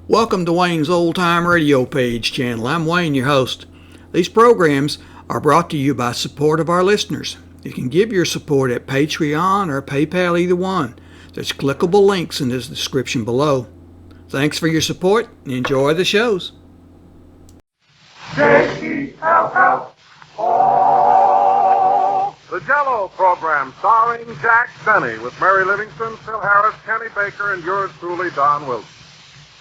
Welcome to Wayne's Old Time Radio Page channel. I'm Wayne, your host. These programs are brought to you by support of our listeners. You can give your support at Patreon or PayPal, either one. There's clickable links in the description below. Thanks for your support and enjoy the shows. Jell-o. The Jello program starring Jack Benny with Mary Livingston, Phil Harris, Kenny Baker, and yours truly, Don Wilson.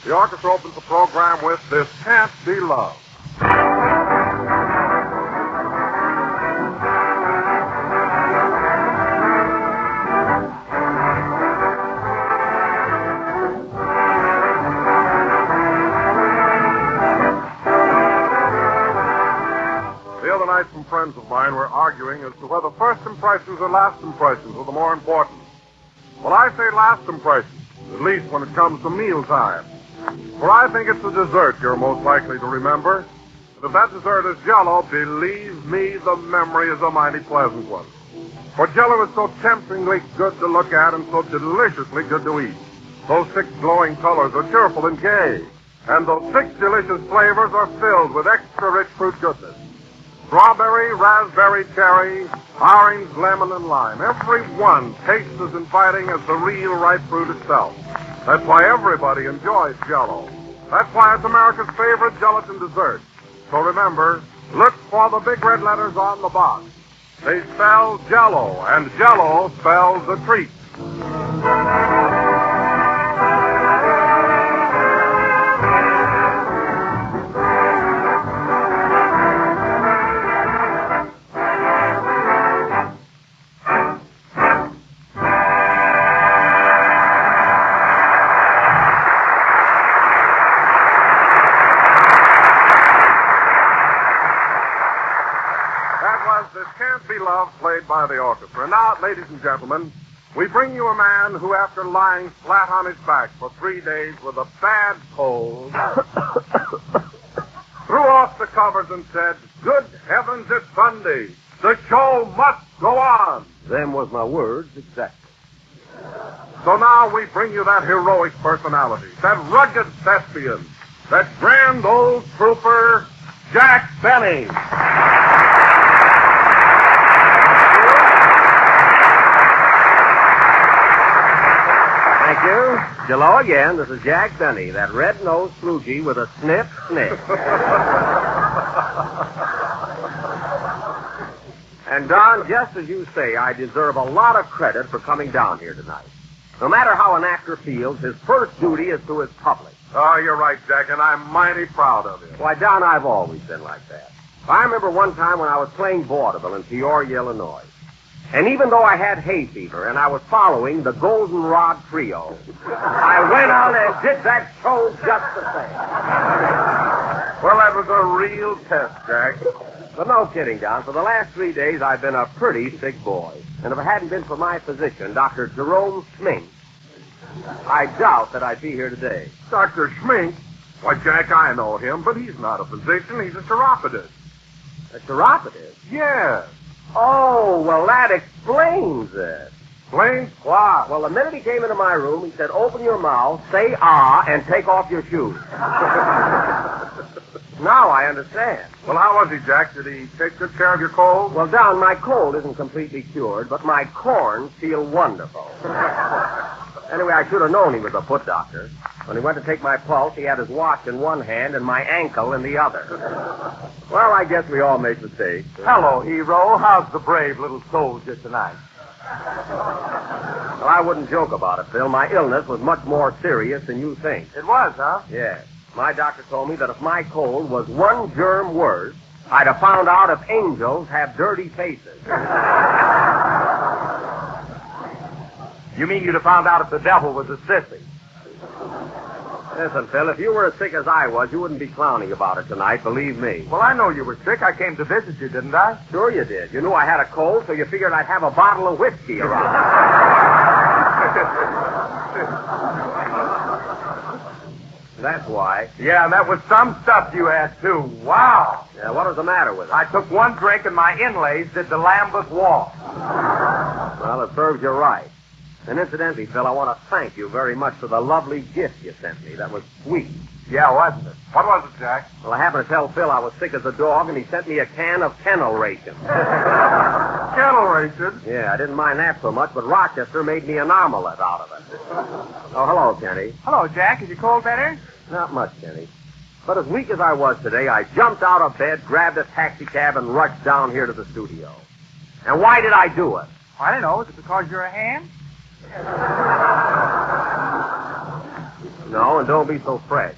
The orchestra opens the program with This Cant Be Loved. The other night, some friends of mine were arguing as to whether first impressions or last impressions were the more important. Well, I say last impressions, at least when it comes to mealtime. For I think it's the dessert you're most likely to remember. And if that dessert is Jello, believe me, the memory is a mighty pleasant one. For Jello is so temptingly good to look at and so deliciously good to eat. Those 6 glowing colors are cheerful and gay. And those 6 delicious flavors are filled with extra rich fruit goodness. Strawberry, raspberry, cherry, orange, lemon, and lime. Every one tastes as inviting as the real ripe fruit itself. That's why everybody enjoys Jello. That's why it's America's favorite gelatin dessert. So remember, look for the big red letters on the box. They spell Jello, and Jello spells a treat. This Cant Be Loved, played by the orchestra. And now, ladies and gentlemen, we bring you a man who, after lying flat on his back for 3 days with a bad cold, threw off the covers and said, "Good heavens, it's Sunday. The show must go on." Them was my words, exactly. So now we bring you that heroic personality, that rugged thespian, that grand old trooper, Jack Benny. Thank you. Jello again. This is Jack Benny, that red-nosed flugy with a sniff. And, Don, just as you say, I deserve a lot of credit for coming down here tonight. No matter how an actor feels, his first duty is to his public. Oh, you're right, Jack, and I'm mighty proud of you. Why, Don, I've always been like that. I remember one time when I was playing vaudeville in Peoria, Illinois. And even though I had hay fever and I was following the Goldenrod Trio, I went out and did that show just the same. Well, that was a real test, Jack. But no kidding, Don. For the last 3 days, I've been a pretty sick boy. And if it hadn't been for my physician, Dr. Jerome Schmink, I doubt that I'd be here today. Dr. Schmink? Why, Jack, I know him, but he's not a physician. He's a chiropodist. A chiropodist? Yes. Oh, well, that explains it. Explains? Why? Well, the minute he came into my room, he said, "Open your mouth, say ah, and take off your shoes." Now I understand. Well, how was he, Jack? Did he take good care of your cold? Well, Don, my cold isn't completely cured, but my corns feel wonderful. Anyway, I should have known he was a foot doctor. When he went to take my pulse, he had his watch in one hand and my ankle in the other. Well, I guess we all make mistakes. Hello, hero. How's the brave little soldier tonight? Well, I wouldn't joke about it, Phil. My illness was much more serious than you think. It was, huh? Yes. My doctor told me that if my cold was one germ worse, I'd have found out if angels have dirty faces. You mean you'd have found out if the devil was a sissy? Listen, Phil, if you were as sick as I was, you wouldn't be clowning about it tonight, believe me. Well, I know you were sick. I came to visit you, didn't I? Sure you did. You knew I had a cold, so you figured I'd have a bottle of whiskey around. That's why. Yeah, that was some stuff you had, too. Wow. Yeah, what was the matter with it? I took one drink and my inlays did the Lambeth walk. Well, it serves you right. And incidentally, Phil, I want to thank you very much for the lovely gift you sent me. That was sweet. Yeah, wasn't it? What was it, Jack? Well, I happened to tell Phil I was sick as a dog, and he sent me a can of kennel ration. Kettle rated. Yeah, I didn't mind that so much, but Rochester made me an omelet out of it. Oh, hello, Kenny. Hello, Jack. Is your cold better? Not much, Kenny. But as weak as I was today, I jumped out of bed, grabbed a taxicab, and rushed down here to the studio. And why did I do it? I don't know. Is it because you're a ham? No, and don't be so fresh.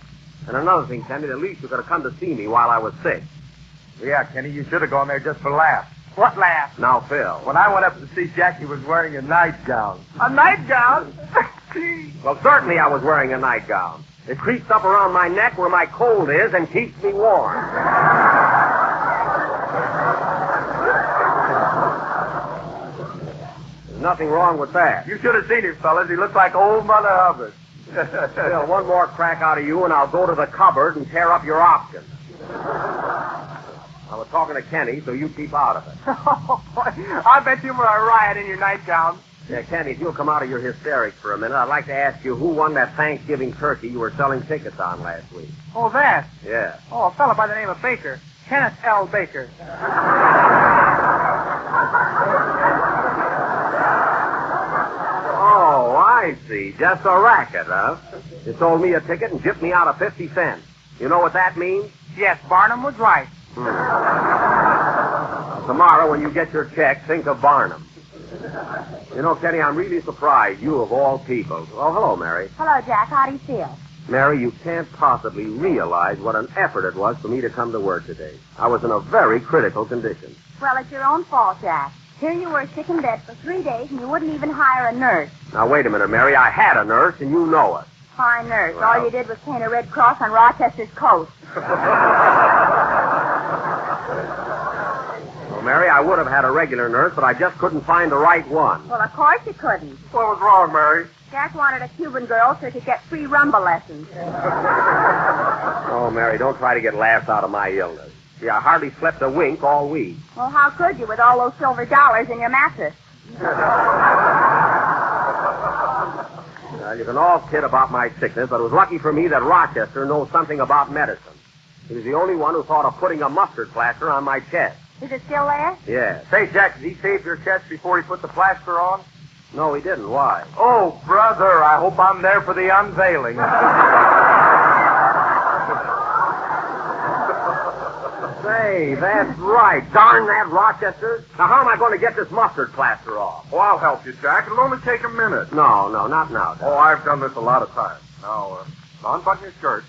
And another thing, Kenny, at least you could have come to see me while I was sick. Yeah, Kenny, you should have gone there just for laughs. What laugh? Now, Phil. When I went up to see Jack, he was wearing a nightgown. A nightgown? Well, certainly I was wearing a nightgown. It creeps up around my neck where my cold is and keeps me warm. There's nothing wrong with that. You should have seen him, fellas. He looks like old Mother Hubbard. Phil, one more crack out of you and I'll go to the cupboard and tear up your options. I was talking to Kenny, so you keep out of it. Oh, boy. I bet you were a riot in your nightgown. Yeah, Kenny, if you'll come out of your hysterics for a minute, I'd like to ask you who won that Thanksgiving turkey you were selling tickets on last week. Oh, that? Yeah. Oh, a fellow by the name of Baker. Kenneth L. Baker. Oh, I see. Just a racket, huh? You sold me a ticket and chipped me out of 50 cents. You know what that means? Yes, Barnum was right. Tomorrow, when you get your check, think of Barnum. You know, Kenny, I'm really surprised you, of all people. Oh, hello, Mary. Hello, Jack. How do you feel? Mary, you can't possibly realize what an effort it was for me to come to work today. I was in a very critical condition. Well, it's your own fault, Jack. Here you were sick in bed for 3 days, and you wouldn't even hire a nurse. Now, wait a minute, Mary. I had a nurse, and you know it. Fine nurse. Well. All you did was paint a red cross on Rochester's coat. Well, Mary, I would have had a regular nurse, but I just couldn't find the right one. Well, of course you couldn't. What was wrong, Mary? Jack wanted a Cuban girl so he could get free rumba lessons. Oh, Mary, don't try to get laughs out of my illness. See, I hardly slept a wink all week. Well, how could you with all those silver dollars in your mattress? You can all kid about my sickness, but it was lucky for me that Rochester knows something about medicine. He was the only one who thought of putting a mustard plaster on my chest. Is it still there? Yes. Say, Jack, did he save your chest before he put the plaster on? No, he didn't. Why? Oh, brother, I hope I'm there for the unveiling. Say, that's right. Darn that Rochester. Now, how am I going to get this mustard plaster off? Oh, I'll help you, Jack. It'll only take a minute. No, not now. Oh, I've done this a lot of times. Now, unbutton your shirt.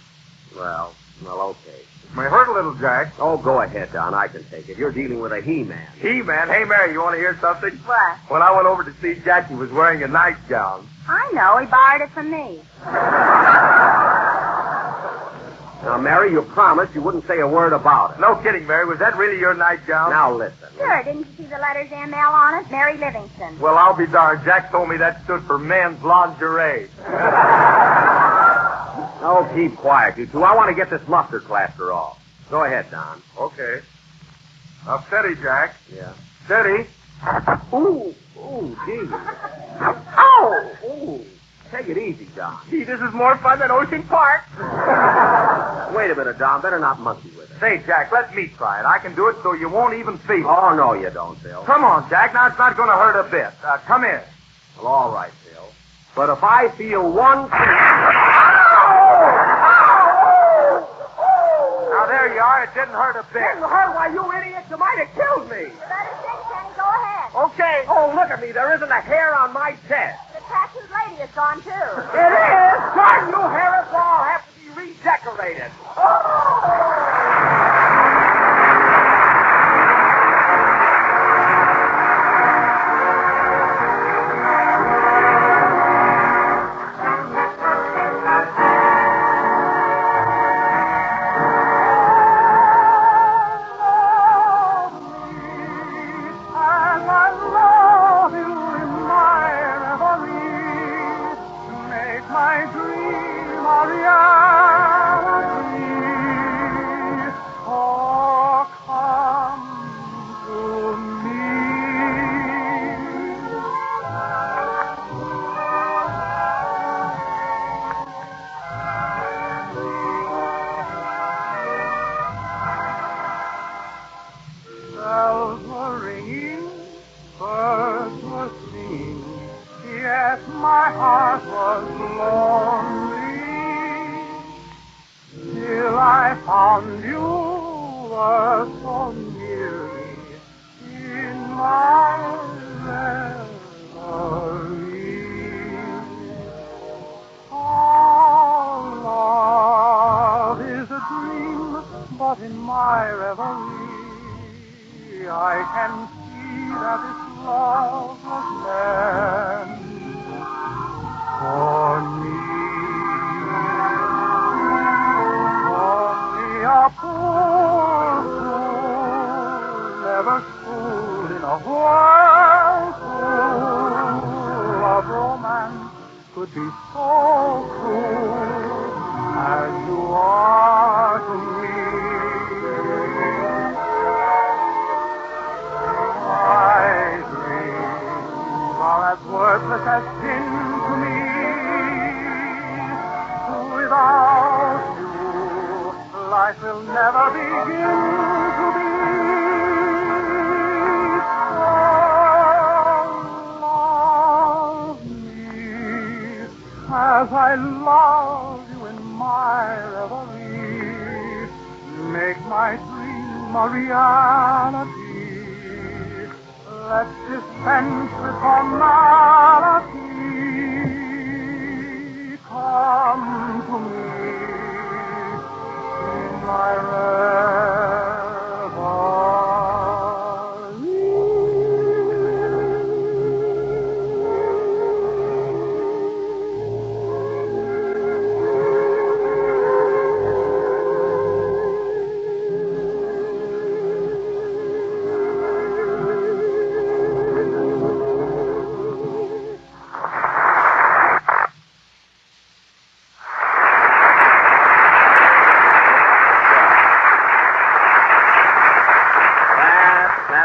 Well, okay. It may hurt a little, Jack. Oh, go ahead, Don. I can take it. You're dealing with a he-man. He-Man. Hey, Mary, you want to hear something? What? When I went over to see Jack, he was wearing a nightgown. I know. He borrowed it from me. Now, Mary, you promised you wouldn't say a word about it. No kidding, Mary. Was that really your nightgown? Now, listen. Sure. Didn't you see the letters ML on it? Mary Livingston. Well, I'll be darned. Jack told me that stood for men's lingerie. Oh, keep quiet, you two. I want to get this mustard plaster off. Go ahead, Don. Okay. Now, steady, Jack. Yeah. Steady. Ooh, gee. Ow! Ooh. Take it easy, Don. Gee, this is more fun than Ocean Park. Wait a minute, Don. Better not monkey with it. Say, Jack, let me try it. I can do it so you won't even feel it. Oh, no, you don't, Phil. Come on, Jack. Now, it's not going to hurt a bit. Come in. Well, all right, Phil. But if I feel one... Now, there you are. It didn't hurt a bit. Didn't hurt? Why, you idiot, you might have killed me. You better sing, Kenny. Go ahead. Okay. Oh, look at me. There isn't a hair on my chest. The tattooed lady is gone, too. It is? Darn you, Harris. All have to be redecorated. My dream I found you were so near me in my reverie. Our love is a dream, but in my reverie I can see that it's love was meant for me. Only a poor fool, never schooled in a whirlpool of romance, could be so cruel as you are to me. My dreams are as worthless as sin to me. Without you, life will never begin to be. So love me as I love you in my reverie. Make my dream a reality. Let's dispense with formality. Come to me in my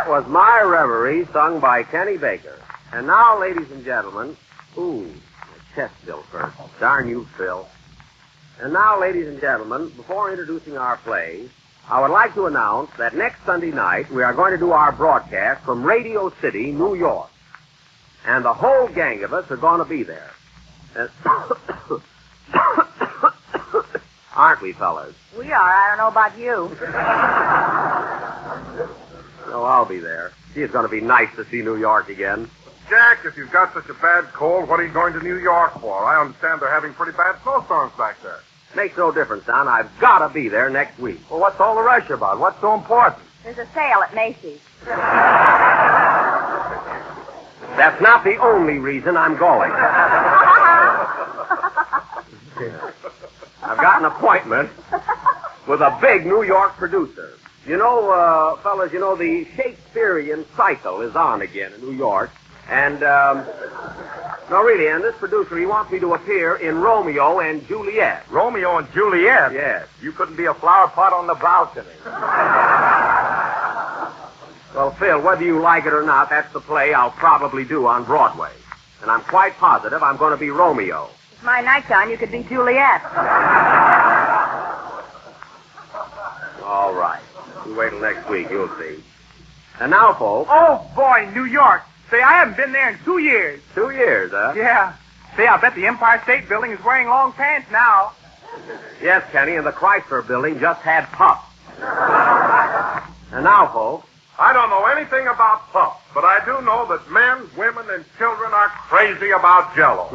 Was My Reverie, sung by Kenny Baker. And now, ladies and gentlemen, my chest still hurts. Darn you, Phil. And now, ladies and gentlemen, before introducing our play, I would like to announce that next Sunday night we are going to do our broadcast from Radio City, New York. And the whole gang of us are going to be there. Aren't we, fellas? We are. I don't know about you. Oh, I'll be there. Gee, it's going to be nice to see New York again. Jack, if you've got such a bad cold, what are you going to New York for? I understand they're having pretty bad snowstorms back there. Makes no difference, Don. I've got to be there next week. Well, what's all the rush about? What's so important? There's a sale at Macy's. That's not the only reason I'm going. I've got an appointment with a big New York producer. You know, fellas, the Shakespearean cycle is on again in New York. And, no, really, and this producer, he wants me to appear in Romeo and Juliet. Romeo and Juliet? Yes. You couldn't be a flower pot on the balcony. Well, Phil, whether you like it or not, that's the play I'll probably do on Broadway. And I'm quite positive I'm going to be Romeo. It's my nightgown. You could be Juliet. All right. You wait till next week. You'll see. And now, folks. Oh, boy, New York. Say, I haven't been there in 2 years. 2 years, huh? Yeah. Say, I bet the Empire State Building is wearing long pants now. Yes, Kenny, and the Chrysler Building just had pups. And now, folks. I don't know anything about pups, but I do know that men, women, and children are crazy about Jello.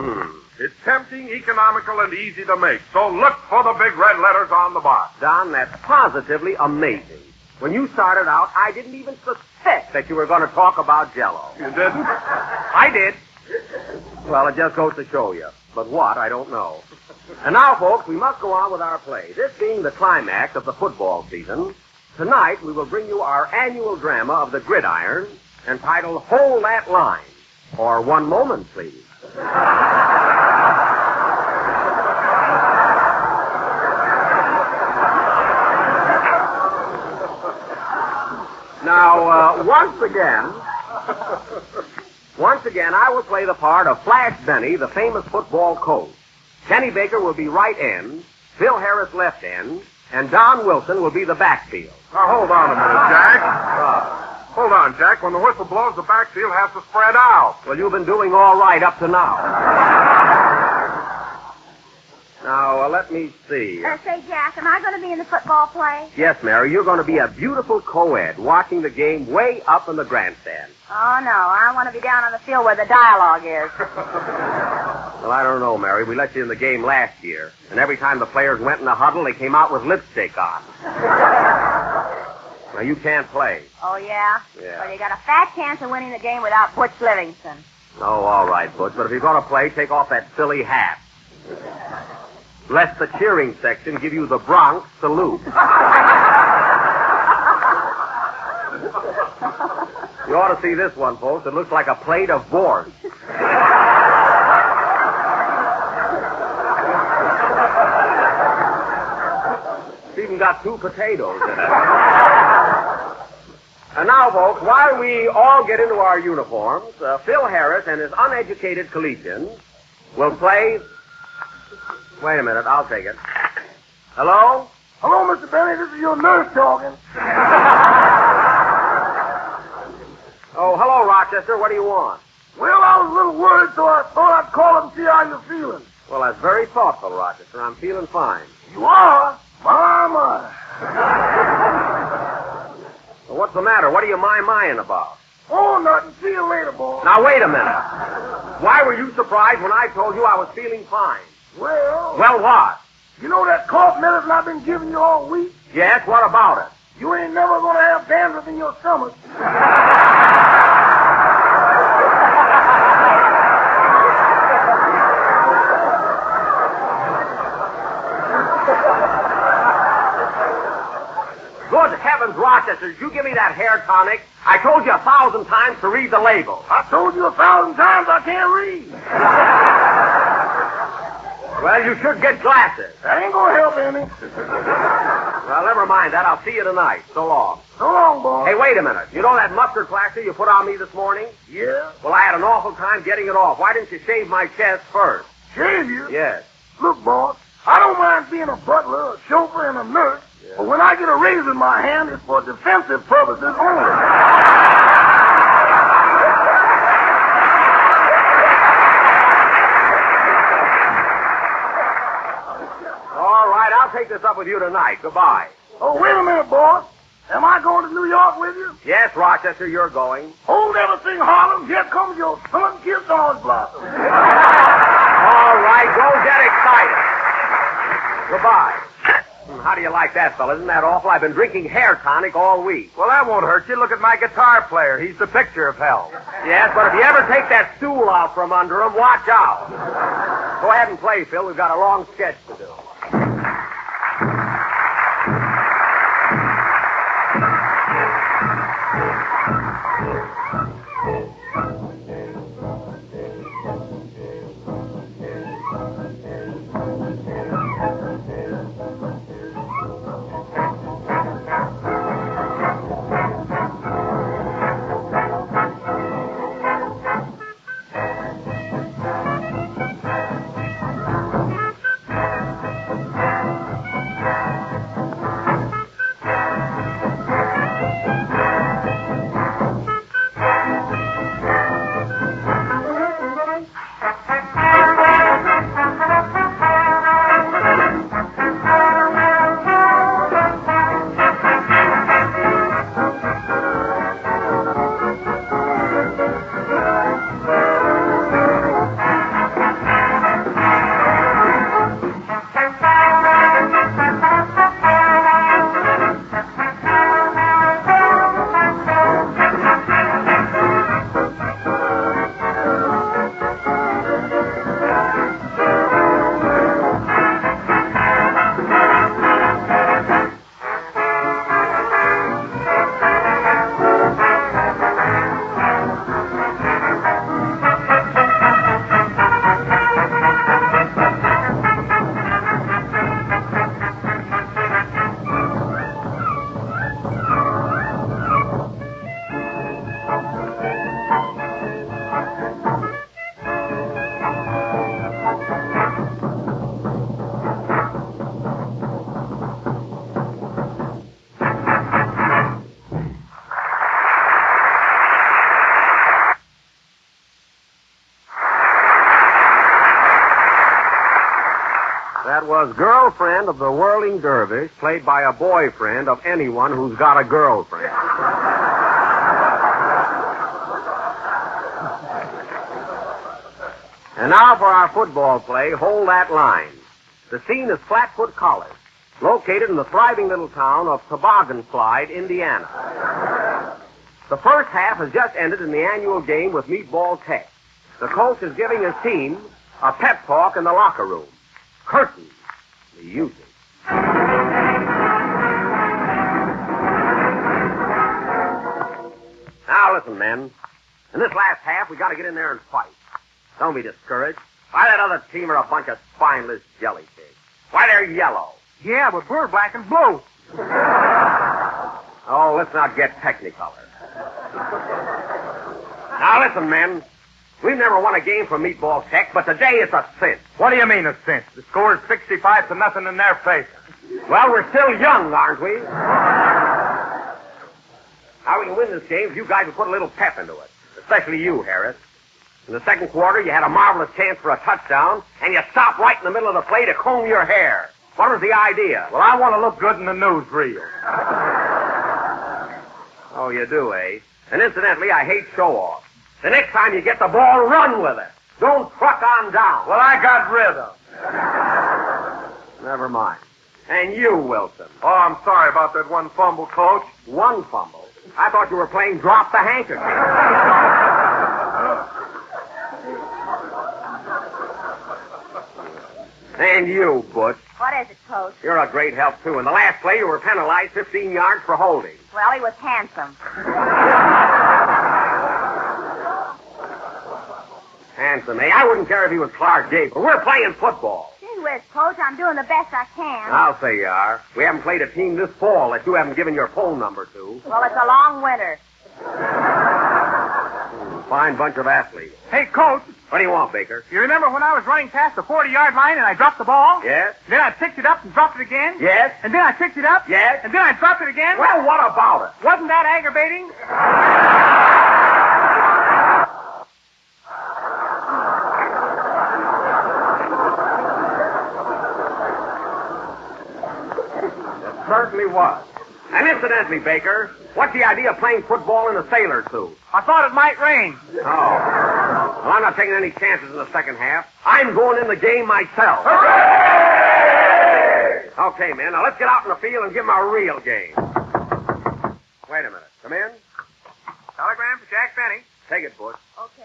It's tempting, economical, and easy to make. So look for the big red letters on the box. Don, that's positively amazing. When you started out, I didn't even suspect that you were going to talk about Jello. You didn't? I did. Well, it just goes to show you. But what, I don't know. And now, folks, we must go on with our play. This being the climax of the football season, tonight we will bring you our annual drama of the Gridiron, entitled Hold That Line. Or One Moment, please. Now, once again, I will play the part of Flash Benny, the famous football coach. Kenny Baker will be right end, Phil Harris left end, and Don Wilson will be the backfield. Now, hold on a minute, Jack. Hold on, Jack. When the whistle blows, the backfield has to spread out. Well, you've been doing all right up to now. Now, let me see. Say, Jack, am I going to be in the football play? Yes, Mary, you're going to be a beautiful co-ed watching the game way up in the grandstand. Oh, no. I want to be down on the field where the dialogue is. Well, I don't know, Mary. We let you in the game last year, and every time the players went in the huddle, they came out with lipstick on. Now, you can't play. Oh, yeah? Yeah. Well, you got a fat chance of winning the game without Butch Livingston. Oh, all right, Butch, but if you're going to play, take off that silly hat. Lest the cheering section give you the Bronx salute. You ought to see this one, folks. It looks like a plate of borscht. It's even got 2 potatoes in it. And now, folks, while we all get into our uniforms, Phil Harris and his uneducated collegians will play... Wait a minute, I'll take it. Hello? Hello, Mr. Benny. This is your nurse talking. Oh, hello, Rochester. What do you want? Well, I was a little worried, so I thought I'd call and see how you're feeling. Well, that's very thoughtful, Rochester. I'm feeling fine. You are? My. Well, what's the matter? What are you my-mying about? Oh, nothing. See you later, boy. Now, wait a minute. Why were you surprised when I told you I was feeling fine? Well, What? you know that cough medicine I've been giving you all week? Yes, what about it? You ain't never going to have dandruff in your stomach. Good heavens, Rochester, did you give me that hair tonic? I told you 1,000 times to read the label. I told you 1,000 times I can't read. Well, you should get glasses. That ain't going to help any. Well, never mind that. I'll see you tonight. So long. So long, boy. Hey, wait a minute. You know that mustard plaster you put on me this morning? Yeah? Well, I had an awful time getting it off. Why didn't you shave my chest first? Shave you? Yes. Look, boss, I don't mind being a butler, a chauffeur, and a nurse, but when I get a razor in my hand, it's for defensive purposes only. All right, I'll take this up with you tonight. Goodbye. Oh, wait a minute, boss. Am I going to New York with you? Yes, Rochester, you're going. Hold everything, Harlem. Here comes your sun-kissed orange blossom. All right, go get excited. Goodbye. How do you like that, fella? Isn't that awful? I've been drinking hair tonic all week. Well, that won't hurt you. Look at my guitar player. He's the picture of health. Yes, but if you ever take that stool out from under him, watch out. Go ahead and play, Phil. We've got a long sketch to do. was girlfriend of the whirling dervish, played by a boyfriend of anyone who's got a girlfriend. And now for our football play, Hold That Line. The scene is Flatfoot College, located in the thriving little town of Toboggan Slide, Indiana. The first half has just ended in the annual game with Meatball Tech. The coach is giving his team a pep talk in the locker room. Curtain, the music. Now listen, men. In this last half, we got to get in there and fight. Don't be discouraged. Why, that other team are a bunch of spineless jellyfish. Why, they're yellow. Yeah, but we're black and blue. Oh, let's not get technicolor. Now listen, men. We've never won a game for Meatball Tech, but today it's a cinch. What do you mean a cinch? The score is 65-0 in their face. Well, we're still young, aren't we? Now we can win this game if you guys will put a little pep into it. Especially you, Harris. In the second quarter, you had a marvelous chance for a touchdown, and you stopped right in the middle of the play to comb your hair. What was the idea? Well, I want to look good in the newsreel. Oh, you do, eh? And incidentally, I hate show-off. The next time you get the ball, run with it. Don't truck on down. Well, I got rhythm. Never mind. And you, Wilson. Oh, I'm sorry about that one fumble, Coach. One fumble. I thought you were playing drop the handkerchief. And you, Butch. What is it, Coach? You're a great help, too. In the last play, you were penalized 15 yards for holding. Well, he was handsome. Handsome, eh? I wouldn't care if he was Clark Gable. We're playing football. Gee whiz, Coach, I'm doing the best I can. I'll say you are. We haven't played a team this fall that you haven't given your phone number to. Well, it's a long winter. Fine bunch of athletes. Hey, Coach, What do you want, Baker? you remember when I was running past the 40-yard line and I dropped the ball? Yes? Then I picked it up and dropped it again? Yes? And then I picked it up? Yes? And then I dropped it again? Well, what about it? Wasn't that aggravating? It certainly was. And incidentally, Baker, what's the idea of playing football in a sailor suit? I thought it might rain. Oh. Well, I'm not taking any chances in the second half. I'm going in the game myself. Okay, man, now let's get out in the field and give them a real game. Wait a minute. Come in. Telegram for Jack Benny. Take it, Butch. Okay.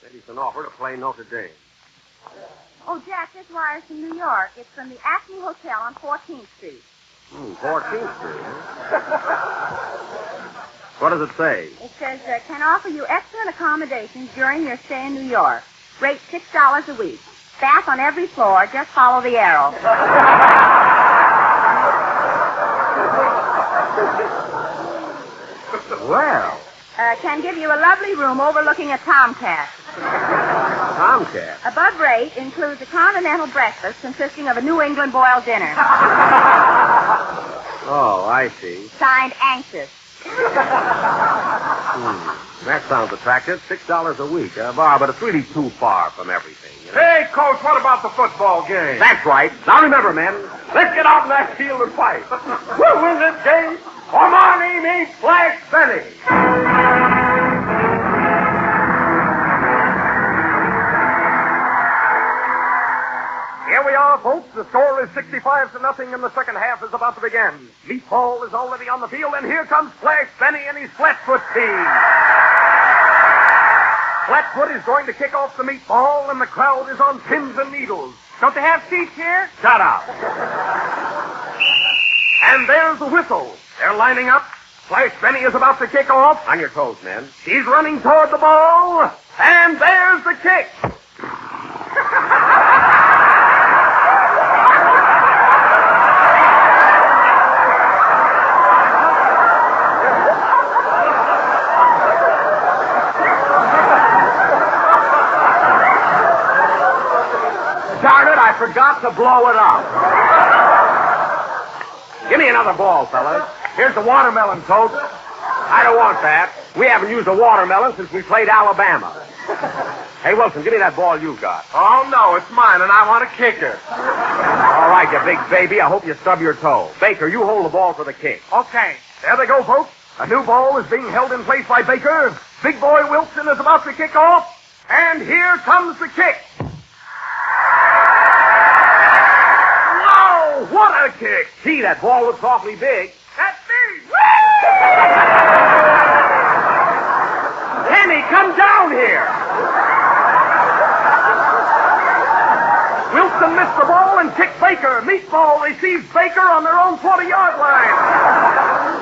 Maybe it's an offer to play Notre Dame. Oh, Jack, this wire's from New York. It's from the Acme Hotel on 14th Street. 14th Street, huh? What does it say? It says, can offer you excellent accommodations during your stay in New York. Rate $6 a week. Staff on every floor. Just follow the arrow. Well, Can give you a lovely room overlooking a Tomcat. Tomcat. Above rate includes a continental breakfast consisting of a New England boiled dinner. Oh, I see. Signed, Anxious. That sounds attractive. $6 a week, but it's really too far from everything. You know? Hey, Coach, what about the football game? That's right. Now remember, men, let's get out in that field and fight. We'll win this game, or my name ain't Flash Benny. Here we are, folks. The score is 65-0, and the second half is about to begin. Meatball is already on the field, and here comes Flash Benny and his Flatfoot team. Flatfoot is going to kick off the meatball, and the crowd is on pins and needles. Don't they have seats here? Shut up. And there's the whistle. They're lining up. Flash Benny is about to kick off. On your toes, men. He's running toward the ball, and there's the kick. Darn it, I forgot to blow it up. Give me another ball, fellas. Here's the watermelon, Coach. I don't want that. We haven't used a watermelon since we played Alabama. Hey, Wilson, give me that ball you've got. Oh, no, it's mine, and I want to kick it. All right, you big baby. I hope you stub your toe. Baker, you hold the ball for the kick. Okay. There they go, folks. A new ball is being held in place by Baker. Big boy Wilson is about to kick off. And here comes the kick. Wow, what a kick. Gee, that ball looks awfully big. That's me. Kenny, come down here. Wilson missed the ball and kicked Baker. Meatball receives Baker on their own 40-yard line.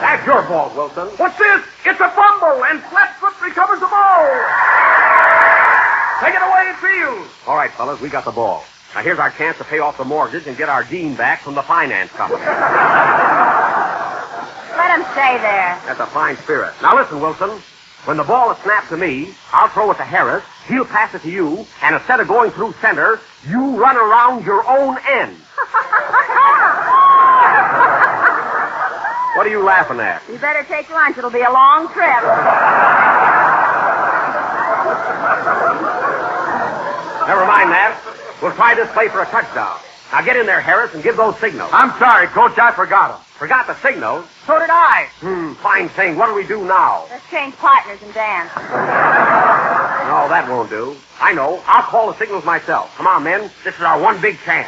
That's your ball, Wilson. What's this? It's a fumble, and Flatfoot recovers the ball. Take it away, Fields. All right, fellas, we got the ball. Now, here's our chance to pay off the mortgage and get our dean back from the finance company. Let him stay there. That's a fine spirit. Now, listen, Wilson. When the ball is snapped to me, I'll throw it to Harris. He'll pass it to you, and instead of going through center, you run around your own end. What are you laughing at? You better take lunch. It'll be a long trip. Never mind that. We'll try this play for a touchdown. Now get in there, Harris, and give those signals. I'm sorry, Coach. I forgot them. Forgot the signals? So did I. Fine thing. What do we do now? Let's change partners and dance. No, that won't do. I know. I'll call the signals myself. Come on, men. This is our one big chance.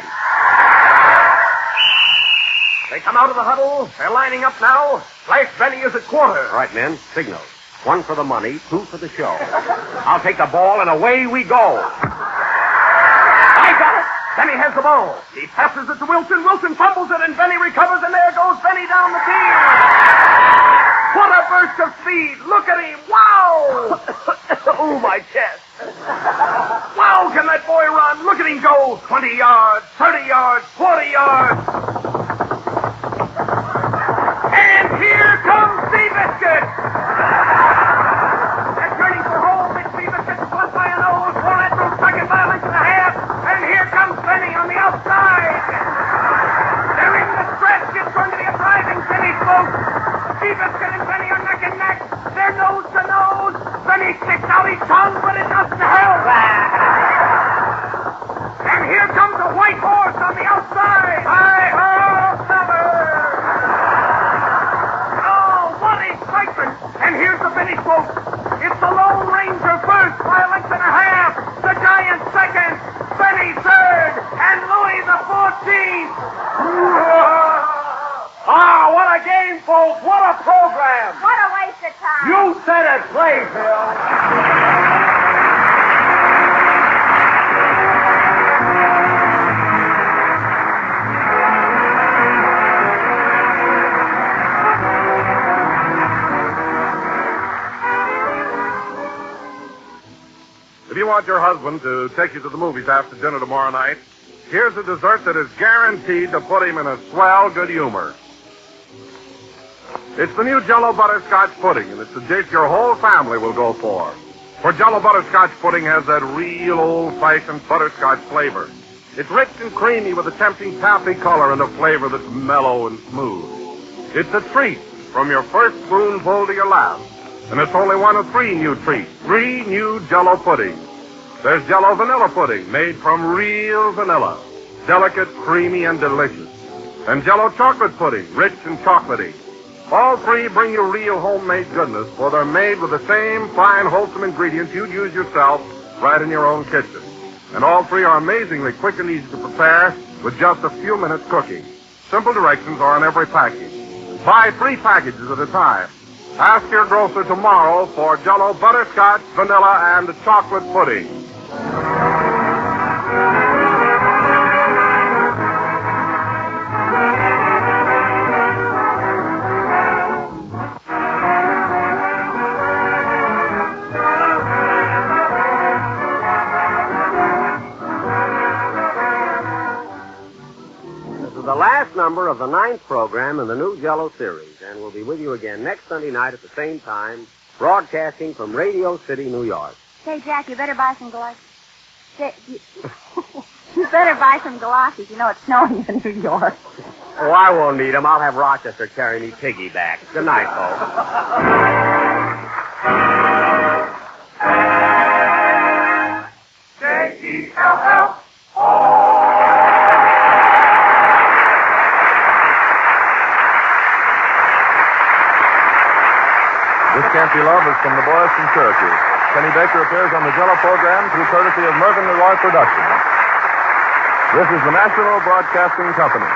They come out of the huddle. They're lining up now. Flash Benny is at quarter. All right, men. Signals. One for the money, two for the show. I'll take the ball, and away we go. I got it. Benny has the ball. He passes it to Wilson. Wilson fumbles it, and Benny recovers, and there goes Benny down the field. What a burst of speed. Look at him. Wow. Oh, my chest. Wow, can that boy run? Look at him go. 20 yards, 30 yards, 40 yards. And here comes Seabiscuit. They're turning for home. Big Seabiscuit split by a nose. Warren through second by a length and a half. And here comes Benny on the outside. They're in the stretch. It's going to be a driving finish, folks. Seabiscuit and Benny are neck and neck. They're nose to nose. Benny sticks out his tongue, but it doesn't help. And here comes a white horse on the outside. Hi-ho, Summer! Oh, what excitement! And here's the finish, folks. It's the Lone Ranger first by a length and a half. The Giant second. Benny third. And Louis the 14th. Ah, what a game, folks. What a program. What a waste of time. You said it, play, Bill. If you want your husband to take you to the movies after dinner tomorrow night, here's a dessert that is guaranteed to put him in a swell good humor. It's the new Jello butterscotch pudding, and it's a dish your whole family will go for. For Jello butterscotch pudding has that real old-fashioned butterscotch flavor. It's rich and creamy with a tempting taffy color and a flavor that's mellow and smooth. It's a treat from your first spoonful to your last. And it's only one of three new treats. 3 new Jello puddings. There's Jello vanilla pudding, made from real vanilla. Delicate, creamy, and delicious. And Jello chocolate pudding, rich and chocolatey. All 3 bring you real homemade goodness, for they're made with the same fine, wholesome ingredients you'd use yourself right in your own kitchen. And all 3 are amazingly quick and easy to prepare with just a few minutes cooking. Simple directions are on every package. Buy 3 packages at a time. Ask your grocer tomorrow for Jello butterscotch, vanilla, and chocolate pudding. The last number of the 9th program in the new Jello series, and we'll be with you again next Sunday night at the same time, broadcasting from Radio City, New York. Say, Jack, you better buy some galoshes. You better buy some galoshes. You know it's snowing in New York. Oh, I won't need them. I'll have Rochester carry me piggyback. Good night, folks. J-E-L-L. This Can't Be Loved is from the boys from Syracuse. Kenny Baker appears on the Jello program through courtesy of Mervyn LeRoy Productions. This is the National Broadcasting Company.